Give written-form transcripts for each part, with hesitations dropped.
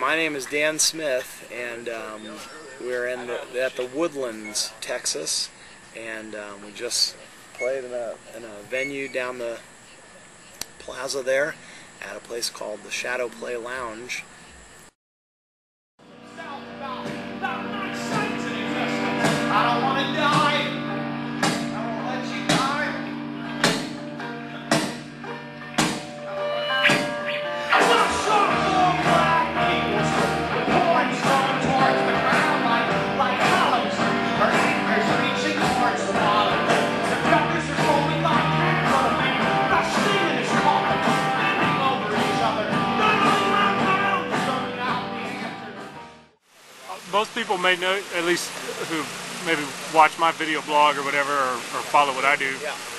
My name is Dan Smith, and we're at the Woodlands, Texas, and we just played in a venue down the plaza there at a place called the Shadow Play Lounge. I don't want to die. I won't let you die. I'm not sure for black people. The points going towards the ground like columns. Her fingers reaching towards the bottom. The jokers are holding on candle. The steam is calling. Bending over each other. Running around, throwing out the answers. Most people may know, at least who maybe watch my video blog or whatever, or follow what I do,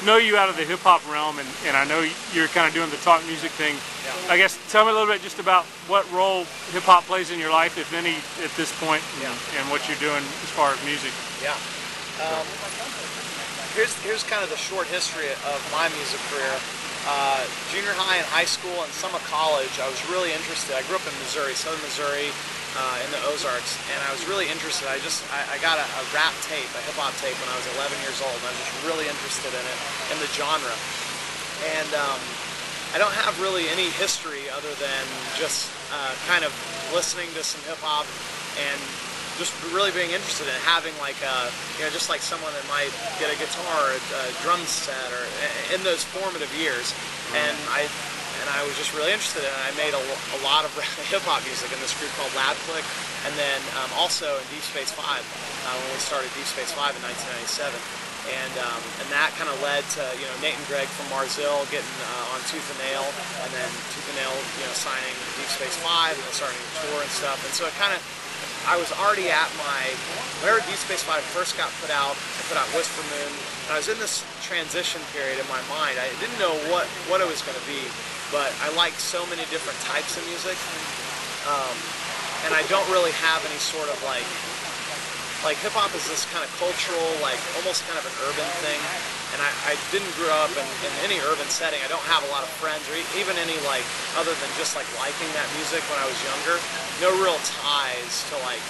know you out of the hip-hop realm, and I know you're kind of doing the talk music thing. I guess tell me a little bit just about what role hip-hop plays in your life, if any, at this point, and what you're doing as far as music. Here's kind of the short history of my music career. Junior high and high school and some of college, I was really interested. I grew up in Missouri, southern Missouri, in the Ozarks, and I was really interested. I got a rap tape, a hip-hop tape, when I was 11 years old. I was just really interested in it, in the genre. And I don't have really any history other than just kind of listening to some hip-hop and just really being interested in having, like, just like someone that might get a guitar, a drum set, or in those formative years. And I was just really interested in it. I made a lot of hip-hop music in this group called Lab Click, and then also in Deep Space 5, when we started Deep Space 5 in 1997. And that kind of led to, Nate and Greg from Marzil getting on Tooth and Nail, and then Tooth and Nail, signing Deep Space 5, and then starting to tour and stuff. And so it kind of, I was already at whenever Deep Space 5 first got put out, I put out Whisper Moon, and I was in this transition period in my mind. I didn't know what it was going to be, but I like so many different types of music, and I don't really have any sort of like hip-hop is this kind of cultural, like almost kind of an urban thing, and I didn't grow up in any urban setting. I don't have a lot of friends, or even any, like, other than just like liking that music when I was younger, no real ties to, like,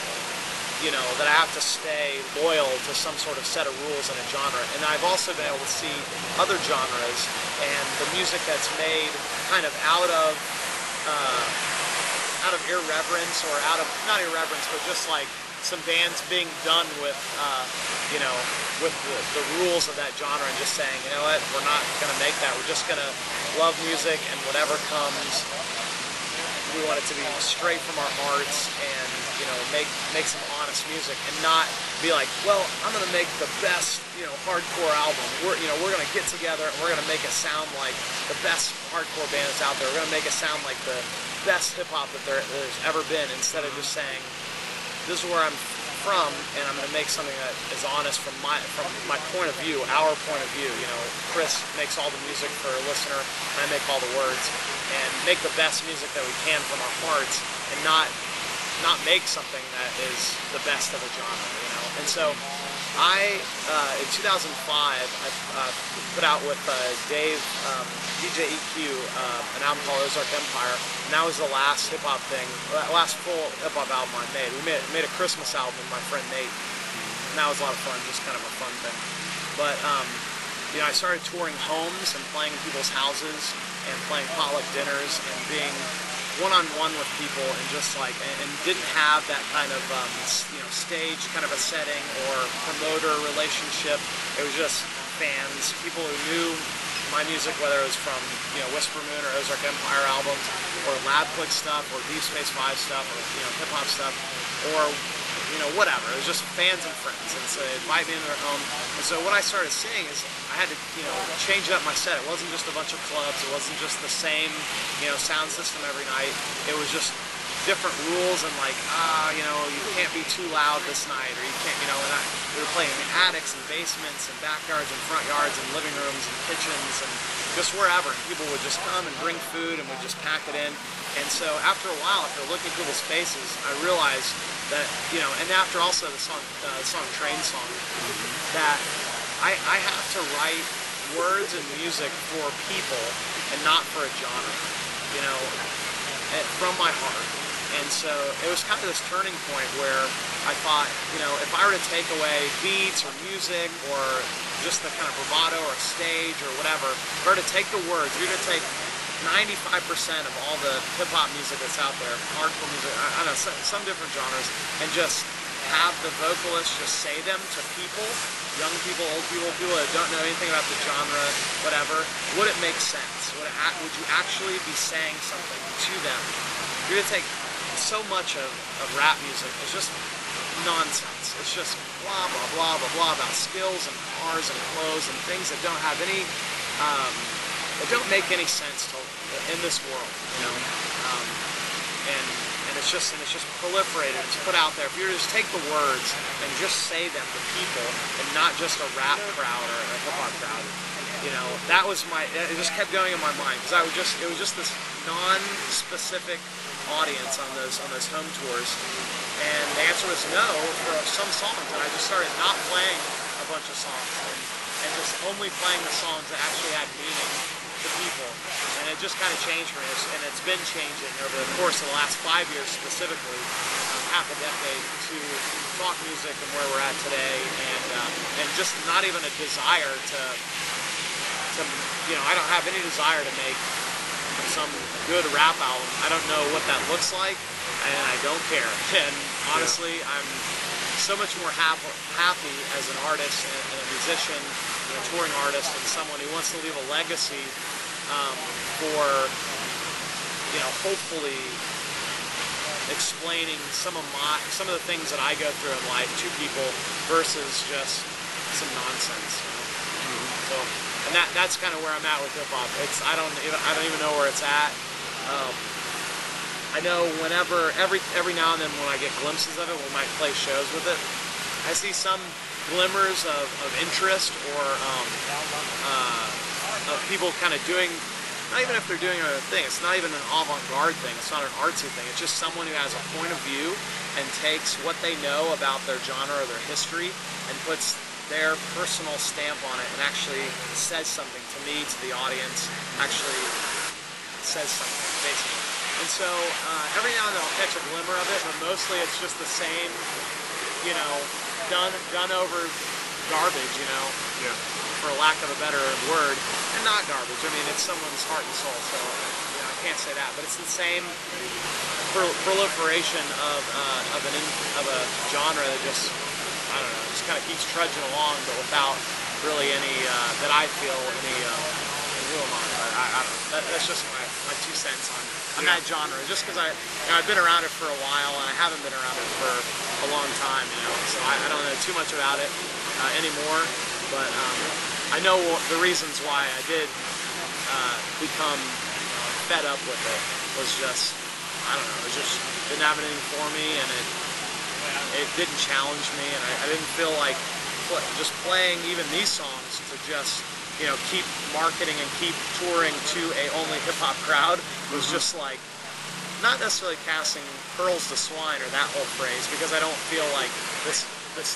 that I have to stay loyal to some sort of set of rules in a genre. And I've also been able to see other genres and the music that's made kind of out of irreverence, or not irreverence, but just like some bands being done with, with the rules of that genre, and just saying, you know what, we're not going to make that. We're just going to love music, and whatever comes, we want it to be straight from our hearts, and make some honest music, and not be like, well, I'm going to make the best hardcore album. We're going to get together and we're going to make it sound like the best hardcore band that's out there. We're going to make it sound like the best hip hop that there's ever been, instead of just saying, this is where I'm from, and I'm going to make something that is honest from my point of view, our point of view. Chris makes all the music for a listener, and I make all the words, and make the best music that we can from our hearts, and not make something that is the best of a genre, And so in 2005, I put out with Dave, DJ EQ, an album called Ozark Empire, and that was the last hip-hop thing, last full hip-hop album I made. We made a Christmas album with my friend Nate, and that was a lot of fun, just kind of a fun thing. But, I started touring homes and playing in people's houses, and playing potluck dinners, and being one-on-one with people, and just like, and didn't have that kind of stage kind of a setting or promoter relationship. It was just fans, people who knew my music, whether it was from Whisper Moon or Ozark Empire albums, or Lab Click stuff, or Deep Space 5 stuff, or hip hop stuff, or whatever. It was just fans and friends, and so they invite me into their home. And so what I started seeing is I had to change up my set. It wasn't just a bunch of clubs. It wasn't just the same sound system every night. It was just different rules, and like you can't be too loud this night, or you can't we were playing in attics and basements and backyards and front yards and living rooms and kitchens and just wherever, and people would just come and bring food, and we'd just pack it in. And so after a while, after looking through people's faces, I realized that and after also the song Train Song, that I have to write words and music for people and not for a genre, from my heart. And so it was kind of this turning point where I thought, you know, if I were to take away beats or music or just the kind of bravado or a stage or whatever, if I were to take the words, if you're going to take 95% of all the hip-hop music that's out there, hardcore music, I don't know, some different genres, and just have the vocalists just say them to people, young people, old people, people that don't know anything about the genre, whatever, would it make sense? Would you actually be saying something to them? You're going to take so much of rap music is just nonsense. It's just blah, blah, blah, blah, blah about skills and cars and clothes and things that don't have any, that don't make any sense in this world, you know? And it's just proliferated. It's put out there. If you were to just take the words and just say them to people, and not just a rap crowd or a hip hop crowd, you know, that was it just kept going in my mind because it was just this non-specific audience on those home tours, and the answer was no for some songs, and I just started not playing a bunch of songs and just only playing the songs that actually had meaning to people, and it just kind of changed for me, and it's been changing over the course of the last 5 years specifically, half a decade, to talk music and where we're at today, and just not even a desire to you know, I don't have any desire to make some good rap album. I don't know what that looks like, and I don't care. And honestly, I'm so much more happy as an artist and a musician, and a touring artist, and someone who wants to leave a legacy for, you know, hopefully explaining some of the things that I go through in life to people versus just some nonsense. You know? So, and that's kind of where I'm at with hip hop. I don't even know where it's at. I know whenever every now and then when I get glimpses of it, we might play shows with it. I see some glimmers of interest or of people kind of doing. Not even if they're doing a thing. It's not even an avant-garde thing. It's not an artsy thing. It's just someone who has a point of view and takes what they know about their genre or their history and puts their personal stamp on it and actually says something to me, to the audience, actually says something, basically. And so every now and then I'll catch a glimmer of it, but mostly it's just the same, you know, done over garbage, you know, for lack of a better word, and not garbage. I mean, it's someone's heart and soul, so you know, I can't say that, but it's the same proliferation of a genre that just, I don't know, just kind of keeps trudging along, but without really any, that I feel any real amount. I don't know. That's just my 2 cents on that genre. Just because I've been around it for a while, and I haven't been around it for a long time, you know. So I don't know too much about it anymore. But I know the reasons why I did become fed up with it was just, I don't know, it just didn't have anything for me, and it didn't challenge me, and I didn't feel like just playing even these songs to just, you know, keep marketing and keep touring to a only hip-hop crowd was just like, not necessarily casting pearls to swine or that whole phrase, because I don't feel like this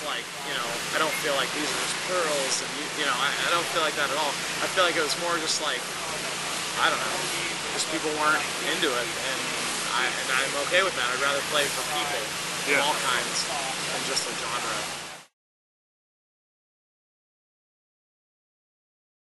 like, you know, I don't feel like these are just pearls, and you know, I don't feel like that at all. I feel like it was more just like, I don't know, just people weren't into it, and I'm okay with that. I'd rather play for people of all kinds than just a genre.